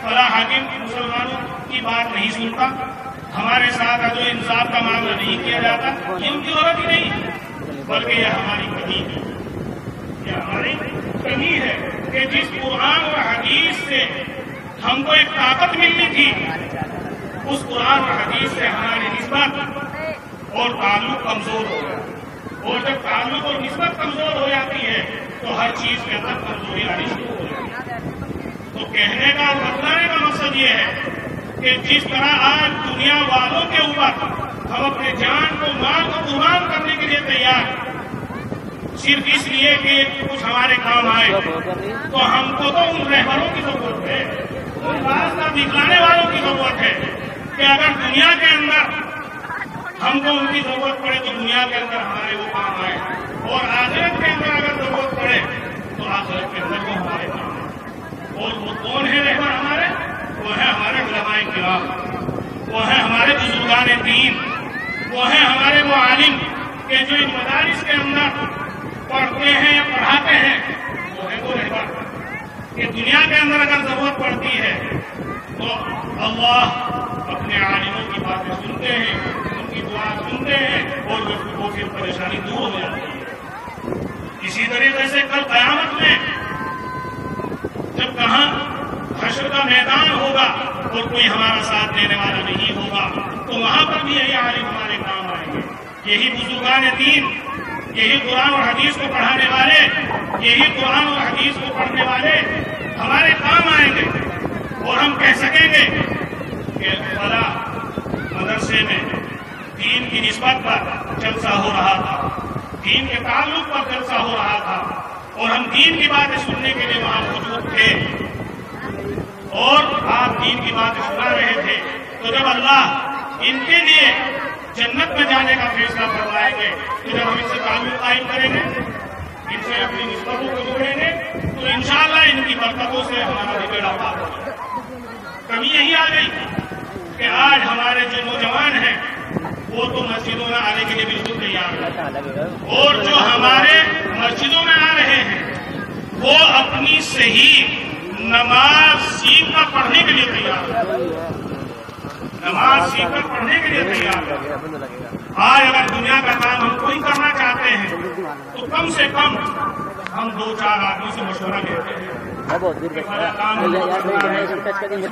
فلاں حاکم مسلمانوں کی بات نہیں سنتا، ہمارے ساتھ عدل و انصاف کا معاملہ نہیں کیا جاتا، یہ ان کی غلطی نہیں ہے، بلکہ یہ ہماری کمی ہے، یہ ہماری کمی ہے کہ جس قرآن اور حدیث سے ہم کو ایک طاقت ملنی تھی، اس قرآن اور حدیث سے ہماری نسبت اور تعلق کمزور ہو گیا، اور جب تعلق اور نسبت کمزور ہو جاتی ہے تو ہر چیز کے اندر کمزوری آنی شروع ہو جاتی ہے۔ تو کہنے کا اور بتلانے کا مقصد یہ ہے کہ جس طرح آج دنیا والوں کے اوپر ہم اپنے جان کو مال کو قربان کرنے کے لیے تیار ہیں، صرف اس لیے کہ کچھ ہمارے کام آئے، تو ہم کو تو ان رہبروں کی ضرورت ہے، ان راستہ دکھلانے والوں کی ضرورت ہے کہ اگر دنیا کے اندر ہم کو ان کی ضرورت پڑے تو دنیا کے اندر ہمارے وہ کام آئے، اور آخرت کے اندر اگر ضرورت پڑے تو آخرت کے اندر وہ ہمارے کام آئے۔ اور وہ کون ہے رہبر ہمارے؟ وہ ہے ہمارے علماء کرام، وہ ہے ہمارے بزرگان دین، وہ ہے ہمارے وہ عالم کہ جو ان مدارس کے اندر پڑھتے ہیں یا پڑھاتے ہیں، وہ ہے وہ رہبر کہ دنیا کے اندر اگر ضرورت پڑتی ہے تو اللہ اپنے عالموں کی باتیں سنتے ہیں، ان کی دعا سنتے ہیں، اور وہ پھر پریشانی دور ہو جاتی ہے۔ اسی طریقے سے کل قیامت میں جب کہاں حشر کا میدان ہوگا اور کوئی ہمارا ساتھ دینے والا نہیں ہوگا، تو وہاں پر بھی یہی عالم ہمارے کام آئیں گے، یہی بزرگان دین، یہی قرآن اور حدیث کو پڑھانے والے، یہی قرآن اور حدیث کو پڑھنے والے ہمارے کام آئیں گے، اور ہم کہہ سکیں گے کہ فلاں مدرسے میں دین کی نسبت پر جلسہ ہو رہا تھا، دین کے تعلق پر جلسہ ہو رہا تھا، اور ہم دین کی باتیں سننے کے لیے وہاں موجود تھے، اور آپ دین کی باتیں سنا رہے تھے، تو جب اللہ ان کے لیے جنت میں جانے کا فیصلہ فرمائیں گے تو جب ہم ان سے تعلق قائم کریں گے، ان سے اپنی نسبتوں کو جوڑیں گے، تو انشاءاللہ ان کی برکتوں سے ہمارا بھی بیڑا پار ہوگا۔ کمی یہی آ گئی کہ آج ہمارے جو نوجوان ہیں وہ تو مسجدوں میں آنے کے لیے بالکل تیار ہیں، اور جو ہمارے مسجدوں میں آ رہے ہیں وہ اپنی صحیح نماز سیکھ کر پڑھنے کے لیے تیار ہے، نماز سیکھ کر پڑھنے کے لیے تیار ہے۔ آج اگر دنیا کا کام ہم کوئی کرنا چاہتے ہیں تو کم سے کم ہم 2-4 آدمی سے مشورہ لیتے ہیں،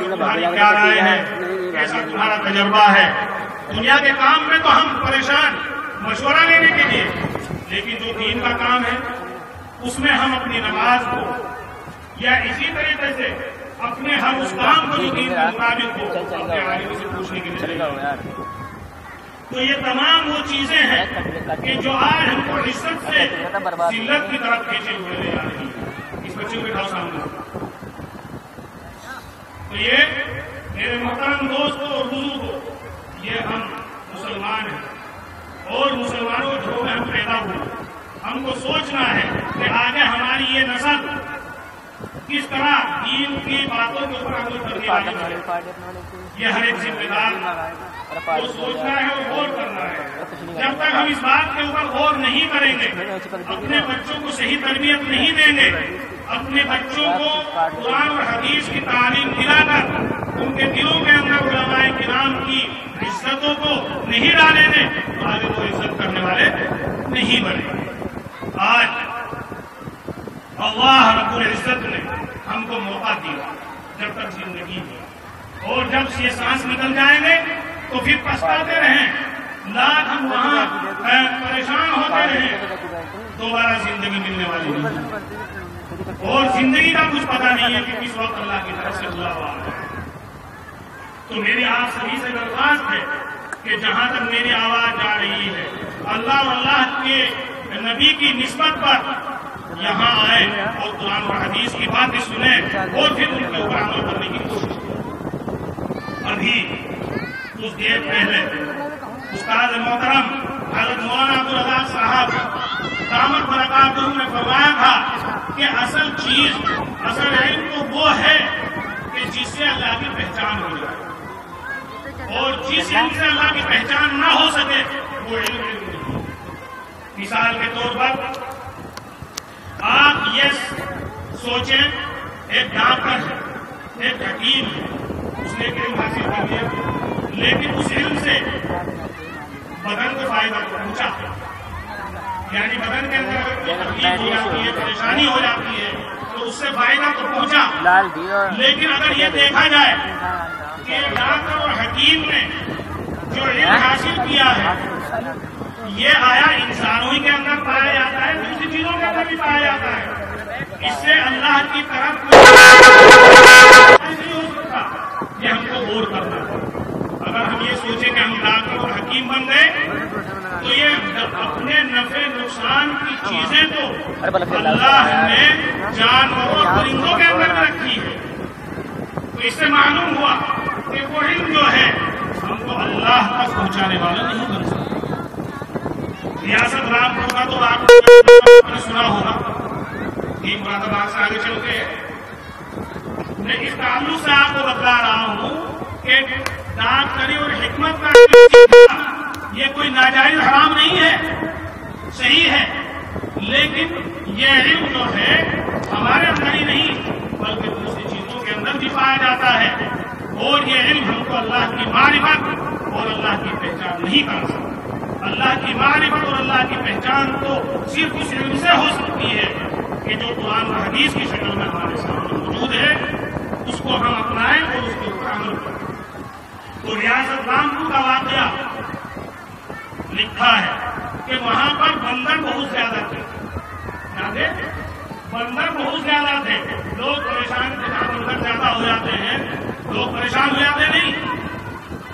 تمہاری کیا رائے ہے، کیسا تمہارا تجربہ ہے۔ دنیا کے کام میں تو ہم پریشان مشورہ لینے کے لیے، لیکن جو دین کا کام ہے اس میں ہم اپنی نماز کو یا اسی طریقے سے اپنے ہر اس کام کو جو دین کے مطابق ہو اپنے عالم سے پوچھنے کے لیے چلے گا۔ تو یہ تمام وہ چیزیں ہیں کہ جو آج ہم کو عزت سے ذلت کی طرف کھینچے ہوئے لے جا رہی ہیں۔ اس بچے کو بٹھاؤ سامنے۔ تو یہ میرے محترم دوستوں اور بزرگوں، یہ ہم مسلمان ہیں، اور مسلمانوں کے گھروں میں ہم پیدا ہوئے، ہم کو سوچنا ہے کہ آگے ہماری یہ نسل کس طرح دین کی باتوں کے اوپر عمل کرنے والی ہے۔ یہ ہر ایک ذمہ دار کو سوچنا ہے اور غور کرنا ہے۔ جب تک ہم اس بات کے اوپر غور نہیں کریں گے، اپنے بچوں کو صحیح تربیت نہیں دیں گے، اپنے بچوں کو قرآن اور حدیث کی تعلیم دلا کر ان کے دلوں کے اندر علماء کرام کی عزتوں کو نہیں ڈالیں گے تو آگے وہ عزت کرنے والے نہیں بنیں گے۔ آج اللہ رب العزت نے ہم کو موقع دیا جب تک زندگی ہے، اور جب یہ سانس نکل جائیں گے تو پھر پچھتاتے رہیں، لاکھ ہم وہاں پریشان ہوتے رہیں، دوبارہ زندگی ملنے والی نہیں، اور زندگی کا کچھ پتہ نہیں ہے کہ کس وقت اللہ کی طرف سے اللہ ہوا ہے۔ تو میری آپ سبھی سے درخواست ہے کہ جہاں تک میری آواز جا رہی ہے، اللہ اور اللہ کے نبی کی نسبت پر یہاں آئے اور قرآن اور حدیث کی باتیں سنیں اور پھر ان کے اوپر عمل کرنے کی کوشش کریں۔ ابھی کچھ دیر پہلے استاد محترم حضرت مولانا عبدالرزاق صاحب دامت برکاتہ نے فرمایا تھا کہ اصل چیز، اصل علم تو وہ ہے کہ جس سے اللہ کی پہچان ہو جائے، اور جس علم سے اللہ کی پہچان نہ ہو سکے وہ علم نہیں۔ مثال کے طور پر آپ یہ سوچیں، ایک ڈاکٹر ہے، ایک حکیم ہے، اس نے ایک علم حاصل کر لیا، لیکن اس علم سے بدن کو فائدہ پہنچا، یعنی بدن کے اندر اگر کوئی تکلیف ہو جاتی ہے، پریشانی ہو جاتی ہے تو اس سے فائدہ تو پہنچا، لیکن اگر یہ دیکھا جائے کہ ڈاکٹر اور حکیم نے جو علم حاصل کیا ہے یہ آیا انسانوں ہی کے اندر پایا جاتا ہے، دوسری چیزوں کے اندر بھی پایا جاتا ہے، اس سے اللہ کی طرف نہیں ہو سکتا، یہ ہم کو غور کرنا ہے۔ اگر ہم یہ سوچیں کہ ہم ڈاکٹر اور حکیم بن گئے تو یہ اپنے نفع نقصان کی چیزیں تو اللہ نے جانوروں اور پرندوں کے اندر بھی رکھی ہے، تو اس سے معلوم ہوا کہ وہ علم جو ہے ہم کو اللہ تک پہنچانے والا نہیں بن سکتا۔ ریاست رامپور کا تو آپ نے سنا ہوگا، یہ مراد آباد سے آگے چلتے ہیں، میں اس تعلق سے آپ کو بتلا رہا ہوں کہ ڈاکٹری اور حکمت کا یہ کوئی ناجائز حرام نہیں ہے، صحیح ہے، لیکن یہ علم جو ہے ہمارے اندر ہی نہیں بلکہ دوسری چیزوں کے اندر بھی پایا جاتا ہے، اور یہ علم ہم کو اللہ کی معرفت اور اللہ کی پہچان نہیں کر سکتا۔ اللہ کی معرفت اور اللہ کی پہچان تو صرف اس علم سے ہو سکتی ہے کہ جو قرآن اور حدیث کی شکل میں ہمارے سامنے موجود ہے، اس کو ہم اپنائیں اور اس کے اوپر عمل کریں۔ تو ریاست رامپور کا واقعہ لکھا ہے کہ وہاں پر بندر بہت زیادہ تھے، بندر بہت زیادہ تھے، لوگ پریشان تھے، جہاں بندر زیادہ ہو جاتے ہیں لوگ پریشان ہو جاتے نہیں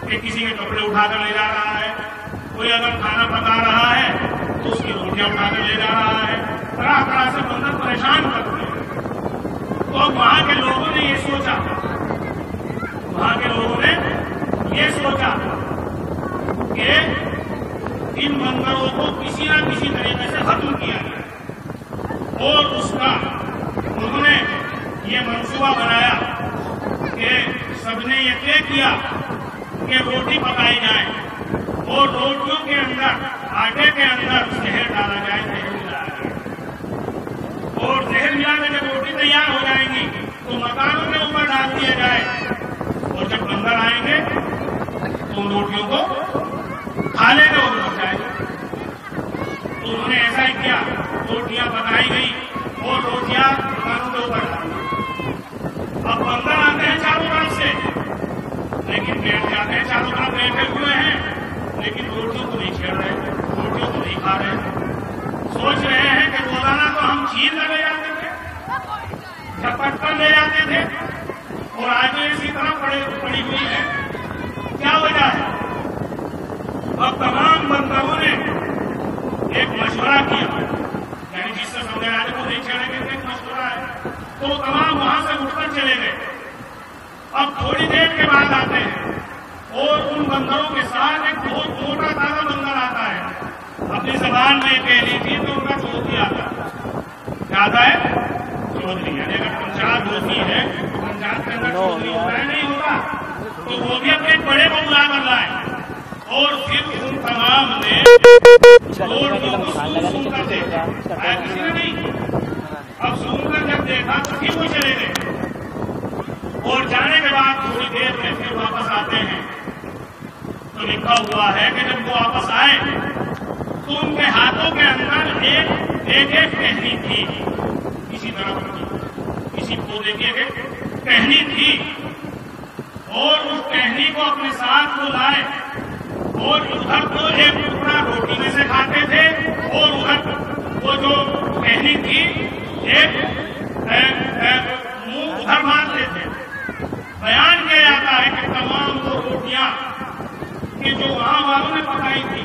کہ کسی کے کپڑے اٹھا کر لے جا رہا ہے، کوئی اگر کھانا پکا رہا ہے تو اس کی روٹیاں اٹھا کر لے جا رہا ہے، طرح طرح سے بندر پریشان کرتے ہیں۔ تو وہاں کے لوگوں نے یہ سوچا کہ ان بندروں کو کسی نہ کسی طریقے سے ختم کیا جائے، اور اس کا انہوں نے یہ منصوبہ بنایا کہ سب نے یہ طے کیا کہ روٹی پکائی جائے اور روٹیوں کے اندر آٹے کے اندر زہر ڈالا جائے، زہر ملایا جائے، اور زہر ملا کے جب روٹی تیار ہو جائیں گی تو مکانوں کے اوپر ڈال دیا جائے، اور جب بندر آئیں گے تو ان روٹیوں کو کھا لیں گے اور مر جائے گا۔ تو انہوں نے ایسا ہی کیا، روٹیاں پکائی گئی اور روٹیاں مکانوں کے اوپر ڈال دی۔ اب بندر آتے ہیں چاروں طرف سے، لیکن بیٹھ جاتے ہیں، چاروں طرف بیٹھے ہوئے ہیں، لیکن روٹیوں کو نہیں چھیڑ رہے، روٹیوں کو نہیں کھا رہے، سوچ رہے ہیں کہ روزانہ تو ہم چھین کر لے جاتے تھے، جھپٹ کر لے جاتے تھے، اور آگے اسی طرح پڑی ہوئی ہے، کیا وجہ ہے؟ اب تمام بندروں نے ایک مشورہ کیا، یعنی جس سے سمجھا جانے کو نہیں چھیڑیں گے، ایک مشورہ ہے، تو وہ تمام وہاں سے اٹھ کر چلے گئے۔ اب تھوڑی دیر کے بعد آتے ہیں اور ان بندروں کے ساتھ ایک بہت موٹا تازہ بندر آتا ہے، اپنی زبان میں کہہ تھی تو ان کا چودھری آتا ہے، کیا آتا ہے؟ چودھری، یعنی اگر پنچایت ہوتی ہے تو پنچایت کے اندر چودھری ہوتا ہے، نہیں ہوتا، تو وہ بھی اپنے بڑے کو بلا کر لائے، اور پھر ان تمام نے روٹیوں کو سون کر دیکھا، آیا کسی نے نہیں، اب سون کر جب دیکھا تو پھر وہ چلے گئے، اور جانے کے بعد تھوڑی دیر میں پھر واپس آتے ہیں، تو لکھا ہوا ہے کہ جب وہ واپس آئے تو ان کے ہاتھوں کے اندر ایک ٹہنی تھی، کسی طرح کی کسی پودے کی ایک ٹہنی تھی، اور اس ٹہنی کو اپنے ساتھ وہ لائے، اور ادھر تو ایک ٹکڑا روٹی میں سے کھاتے تھے، اور ادھر وہ جو ٹہنی تھی ایک منہ ادھر مارتے تھے۔ بیان کیا جاتا ہے کہ تمام وہ روٹیاں کہ جو وہاں والوں نے پکائی تھی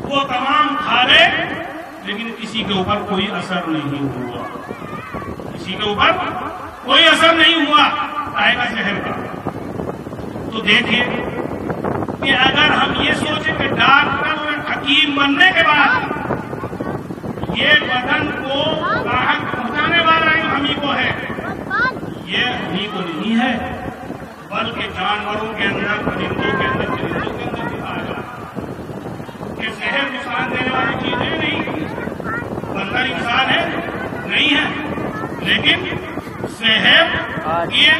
وہ تمام کھا لے، لیکن کسی کے اوپر کوئی اثر نہیں ہوا، کسی کے اوپر کوئی اثر نہیں ہوا آئے گا زہر کا۔ تو دیکھیے کہ اگر ہم یہ سوچیں کہ ڈاکٹر اور حکیم بننے کے بعد یہ بدن کو راحت پہنچانے والا علم ہم ہی کو ہے، یہ ہم ہی کو نہیں ہے، بلکہ جانوروں کے اندر، پرندوں کے اندر، چرندوں کے اندر بھی پایا جاتا ہے۔ کہ زہر نقصان دینے والی چیز ہے نہیں، بندر انسان ہے نہیں ہے، لیکن زہر یہ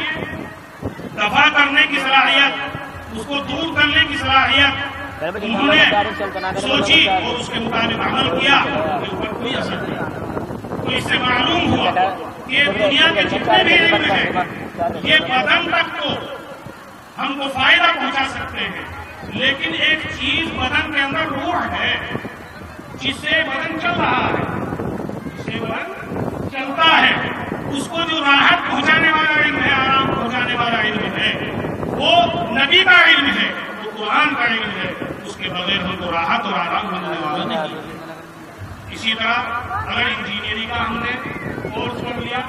دفاع کرنے کی صلاحیت، اس کو دور کرنے کی صلاحیت انہوں نے سوچی اور اس کے مطابق عمل کیا، اس پر کوئی اثر نہیں۔ تو اس سے معلوم ہوا کہ دنیا کے جتنے بھی علم ہیں یہ بدن تک تو ہم کو فائدہ پہنچا سکتے ہیں، لیکن ایک چیز بدن کے اندر روح ہے جس سے بدن چل رہا ہے، جس سے بدن چلتا ہے، اس کو جو راحت پہنچانے والا علم ہے، آرام پہنچانے والا علم ہے، وہ نبی کا علم ہے، وہ قرآن کا علم ہے، اس کے بغیر ہم کو راحت اور آرام ملنے والا نہیں ہے۔ اسی طرح اگر انجینئرنگ کا ہم نے کورس کر لیا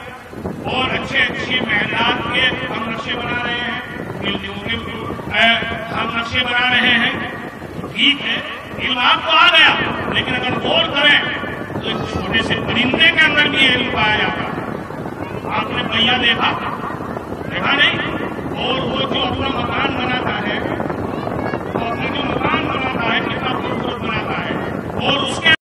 اور اچھے محلات کے ہم نقشے بنا رہے ہیں، بلڈنگوں کے ہم نقشے بنا رہے ہیں، ٹھیک ہے، علم آپ کو آ گیا، لیکن اگر غور کریں تو ایک چھوٹے سے پرندے کے اندر بھی علم پایا جاتا ہے۔ آپ نے پہیا دیکھا نہیں، اور وہ جو اپنا مکان بناتا ہے، وہ اپنا جو مکان بناتا ہے کتنا خوبصورت بناتا ہے، اور اس کے